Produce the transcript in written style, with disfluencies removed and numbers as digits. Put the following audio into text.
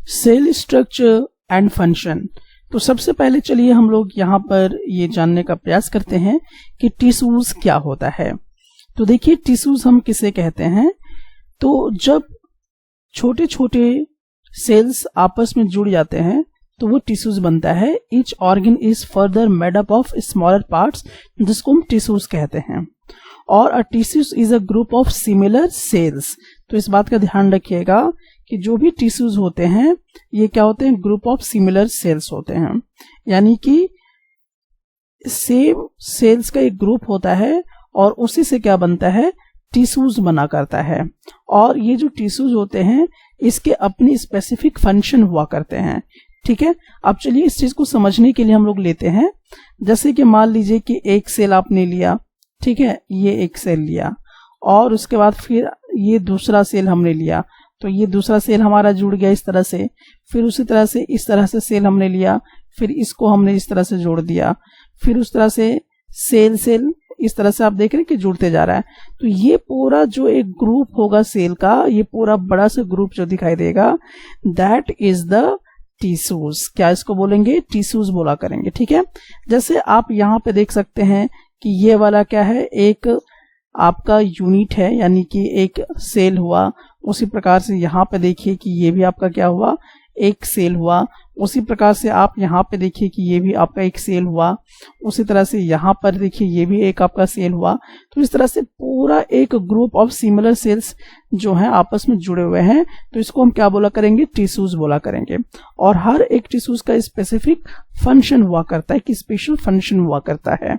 Cell structure and function. तो सबसे पहले चलिए हम लोग यहाँ पर ये जानने का प्रयास करते हैं कि टिश्यूज क्या होता है। तो देखिए टिश्यूज हम किसे कहते हैं, तो जब छोटे छोटे सेल्स आपस में जुड़ जाते हैं तो वो टिश्यूज बनता है। Each organ is further made up of smaller parts, जिसको हम टिश्यूज कहते हैं। और a tissues is a group of similar cells. तो इस बात का ध्यान रखिएगा कि जो भी टिश्यूज होते हैं ये क्या होते हैं, ग्रुप ऑफ सिमिलर सेल्स होते हैं, यानी कि सेम सेल्स का एक ग्रुप होता है और उसी से क्या बनता है, टिश्यूज बना करता है। और ये जो टिश्यूज होते हैं इसके अपनी स्पेसिफिक फंक्शन हुआ करते हैं। ठीक है, अब चलिए इस चीज को समझने के लिए हम लोग लेते हैं, जैसे कि मान लीजिए कि एक सेल आपने लिया, ठीक है, ये एक सेल लिया और उसके बाद फिर ये दूसरा सेल हमने लिया, तो ये दूसरा सेल हमारा जुड़ गया इस तरह से। फिर उसी तरह से इस तरह से सेल हमने लिया, फिर इसको हमने इस तरह से जोड़ दिया, फिर उस तरह से सेल इस तरह से आप देख रहे हैं कि जुड़ते जा रहा है। तो ये पूरा जो एक ग्रुप होगा सेल का, ये पूरा बड़ा सा ग्रुप जो दिखाई देगा, दैट इज द टिश्यूज। क्या इसको बोलेंगे, टिश्यूज बोला करेंगे। ठीक है, जैसे आप यहाँ पे देख सकते हैं कि ये वाला क्या है, एक आपका यूनिट है, यानी कि एक सेल हुआ। उसी प्रकार से यहाँ पे देखिए कि ये भी आपका क्या हुआ, एक सेल हुआ। उसी प्रकार से आप यहाँ पे देखिए कि ये भी आपका एक सेल हुआ। उसी तरह से यहाँ पर देखिए ये भी एक आपका सेल हुआ। तो इस तरह से पूरा एक ग्रुप ऑफ सिमिलर सेल्स जो है आपस में जुड़े हुए हैं, तो इसको हम क्या बोला करेंगे, टिश्यूज बोला करेंगे। और हर एक टिश्यूज का स्पेसिफिक फंक्शन हुआ करता है, कि स्पेशल फंक्शन हुआ करता है।